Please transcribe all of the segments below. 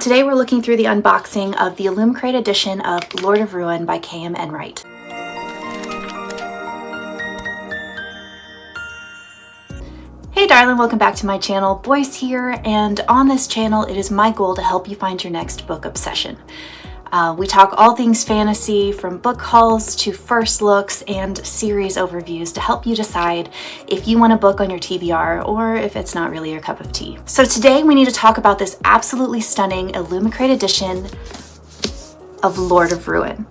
Today we're looking through the unboxing of the Illumicrate edition of Lord of Ruin by K.M. Enright. Hey darling, welcome back to my channel. Boyce here, and on this channel it is my goal to help you find your next book obsession. We talk all things fantasy, from book hauls to first looks and series overviews to help you decide if you want a book on your TBR or if it's not really your cup of tea. So today we need to talk about this absolutely stunning Illumicrate edition of Lord of Ruin.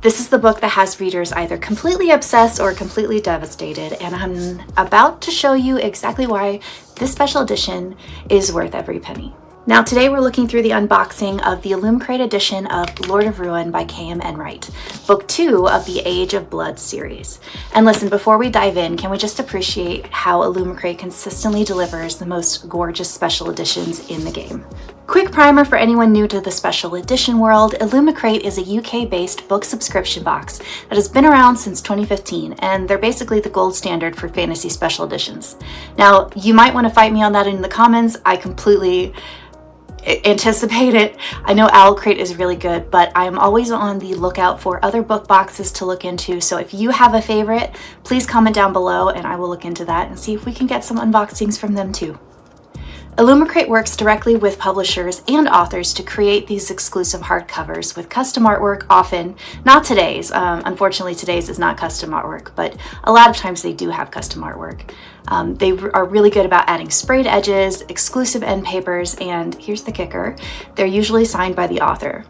This is the book that has readers either completely obsessed or completely devastated, and I'm about to show you exactly why this special edition is worth every penny. Now today we're looking through the unboxing of the Illumicrate edition of Lord of Ruin by K.M. Enright, book 2 of the Age of Blood series. And listen, before we dive in, can we just appreciate how Illumicrate consistently delivers the most gorgeous special editions in the game? Quick primer for anyone new to the special edition world: Illumicrate is a UK-based book subscription box that has been around since 2015, and they're basically the gold standard for fantasy special editions. Now, you might want to fight me on that in the comments. I completely anticipate it. I know Owlcrate is really good, but I'm always on the lookout for other book boxes to look into. So if you have a favorite, please comment down below and I will look into that and see if we can get some unboxings from them too. Illumicrate works directly with publishers and authors to create these exclusive hardcovers with custom artwork, often not today's. Unfortunately, today's is not custom artwork, but a lot of times they do have custom artwork. They are really good about adding sprayed edges, exclusive end papers, and here's the kicker: they're usually signed by the author.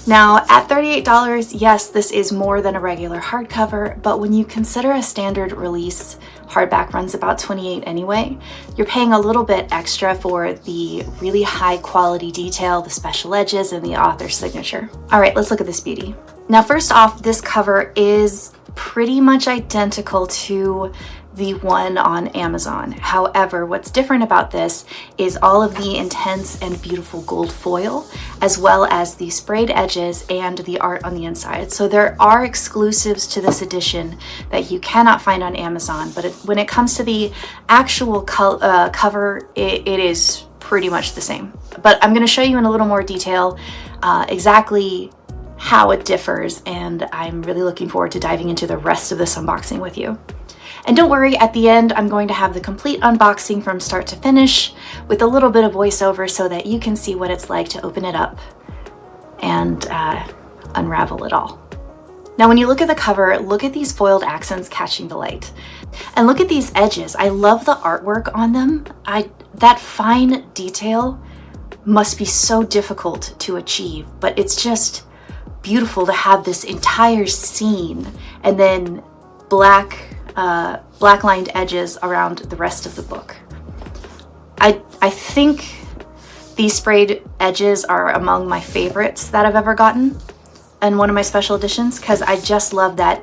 Now, at $38, yes, this is more than a regular hardcover, but when you consider a standard release hardback runs about $28 anyway, you're paying a little bit extra for the really high quality detail, the special edges, and the author's signature. All right, let's look at this beauty. Now, first off, this cover is pretty much identical to the one on Amazon. However, what's different about this is all of the intense and beautiful gold foil, as well as the sprayed edges and the art on the inside. So there are exclusives to this edition that you cannot find on Amazon, but when it comes to the actual cover, it is pretty much the same. But I'm going to show you in a little more detail exactly how it differs, and I'm really looking forward to diving into the rest of this unboxing with you. And don't worry, at the end, I'm going to have the complete unboxing from start to finish with a little bit of voiceover so that you can see what it's like to open it up and unravel it all. Now, when you look at the cover, look at these foiled accents catching the light. And look at these edges. I love the artwork on them. That fine detail must be so difficult to achieve, but it's just beautiful to have this entire scene and then black lined edges around the rest of the book. I think these sprayed edges are among my favorites that I've ever gotten in one of my special editions, because I just love that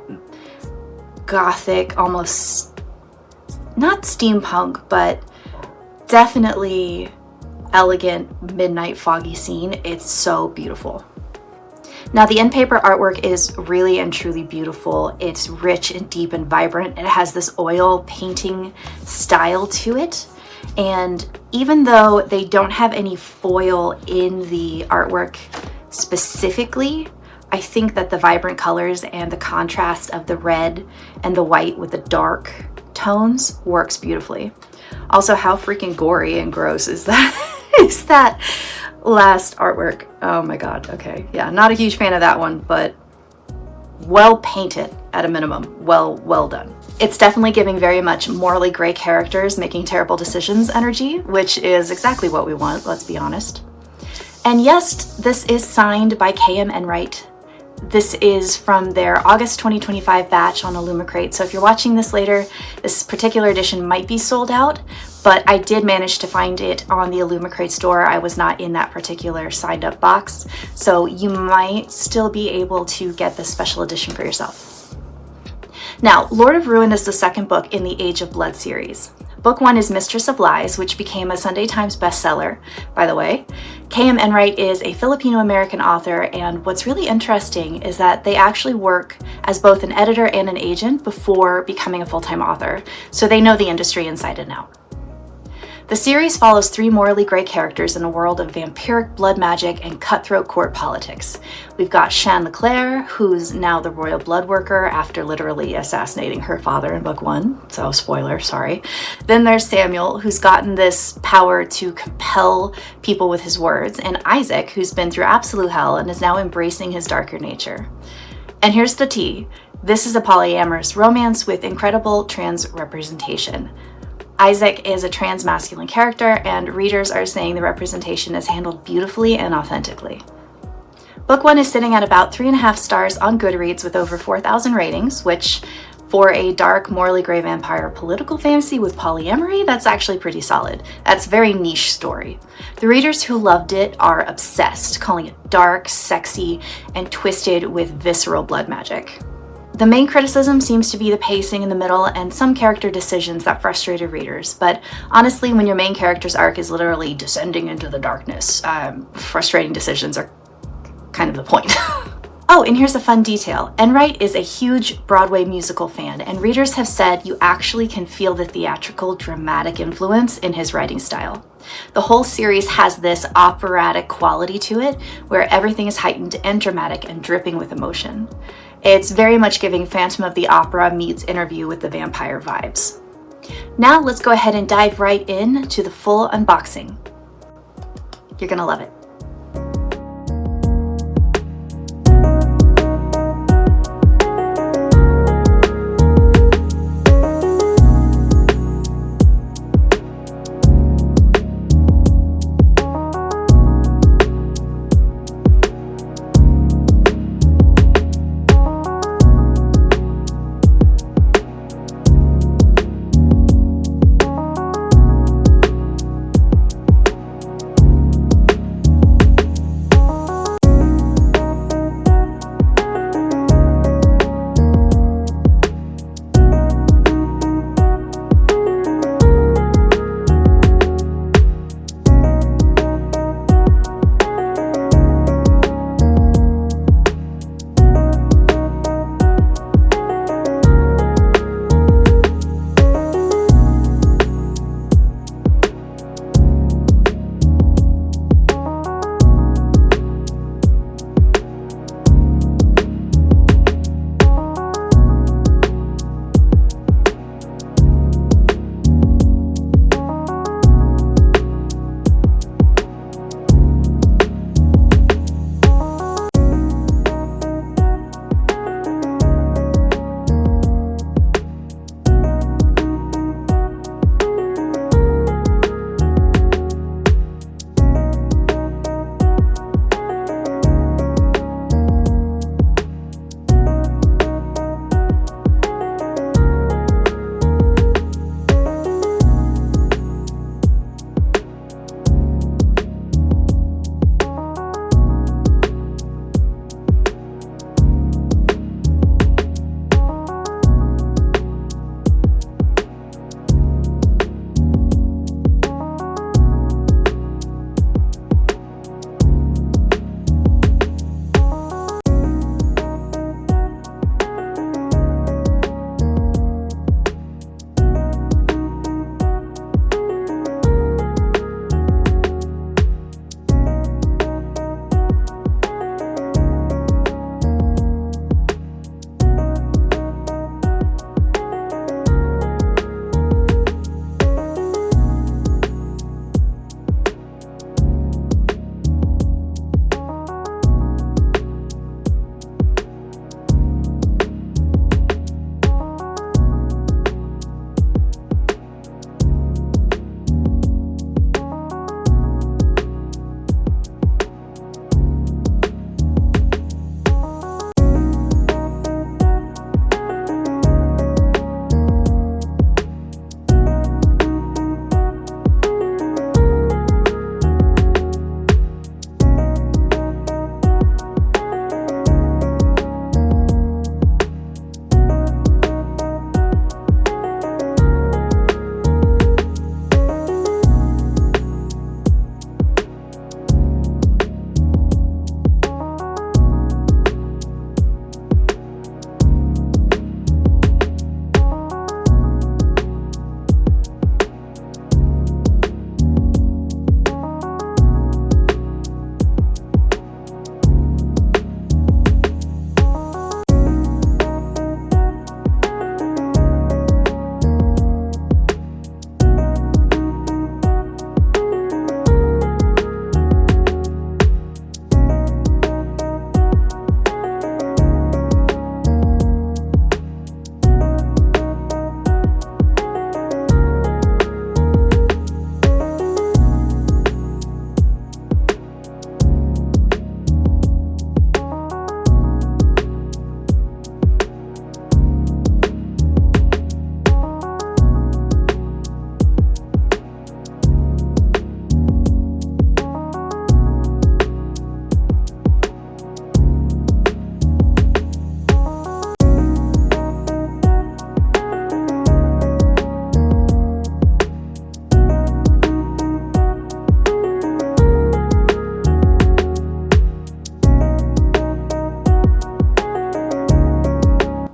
gothic, almost not steampunk, but definitely elegant midnight foggy scene. It's so beautiful. Now, the end paper artwork is really and truly beautiful. It's rich and deep and vibrant. It has this oil painting style to it. And even though they don't have any foil in the artwork specifically, I think that the vibrant colors and the contrast of the red and the white with the dark tones works beautifully. Also, how freaking gory and gross is that? Is that last artwork? Oh my god. Okay, yeah, not a huge fan of that one, but well painted at a minimum. Well done. It's definitely giving very much morally gray characters making terrible decisions energy, which is exactly what we want, let's be honest. And yes, this is signed by K.M. Enright. This is from their August 2025 batch on Illumicrate, so if you're watching this later, this particular edition might be sold out, but I did manage to find it on the Illumicrate store. I was not in that particular signed up box, so you might still be able to get this special edition for yourself. Now, Lord of Ruin is the second book in the Age of Blood series. Book 1 is Mistress of Lies, which became a Sunday Times bestseller, by the way. K.M. Enright is a Filipino-American author, and what's really interesting is that they actually work as both an editor and an agent before becoming a full-time author, so they know the industry inside and out. The series follows 3 morally gray characters in a world of vampiric blood magic and cutthroat court politics. We've got Shan LeClaire, who's now the royal blood worker after literally assassinating her father in book 1, so spoiler, sorry. Then there's Samuel, who's gotten this power to compel people with his words, and Isaac, who's been through absolute hell and is now embracing his darker nature. And here's the tea. This is a polyamorous romance with incredible trans representation. Isaac is a trans masculine character, and readers are saying the representation is handled beautifully and authentically. Book 1 is sitting at about 3.5 stars on Goodreads with over 4,000 ratings, which for a dark, morally gray vampire political fantasy with polyamory, that's actually pretty solid. That's a very niche story. The readers who loved it are obsessed, calling it dark, sexy, and twisted with visceral blood magic. The main criticism seems to be the pacing in the middle and some character decisions that frustrated readers, but honestly, when your main character's arc is literally descending into the darkness, frustrating decisions are kind of the point. Oh, and here's a fun detail. Enright is a huge Broadway musical fan, and readers have said you actually can feel the theatrical, dramatic influence in his writing style. The whole series has this operatic quality to it, where everything is heightened and dramatic and dripping with emotion. It's very much giving Phantom of the Opera meets Interview with the Vampire vibes. Now let's go ahead and dive right in to the full unboxing. You're gonna love it.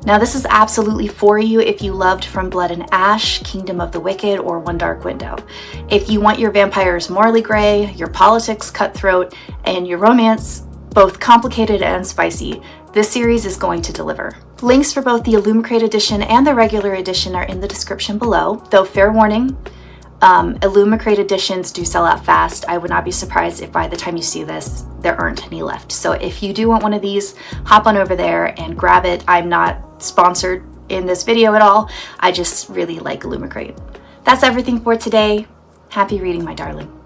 Now this is absolutely for you if you loved From Blood and Ash, Kingdom of the Wicked, or One Dark Window. If you want your vampires morally gray, your politics cutthroat, and your romance both complicated and spicy, this series is going to deliver. Links for both the Illumicrate edition and the regular edition are in the description below, though fair warning, Illumicrate editions do sell out fast. I would not be surprised if by the time you see this, there aren't any left. So if you do want one of these, hop on over there and grab it. I'm not sponsored in this video at all. I just really like Illumicrate. That's everything for today. Happy reading, my darling.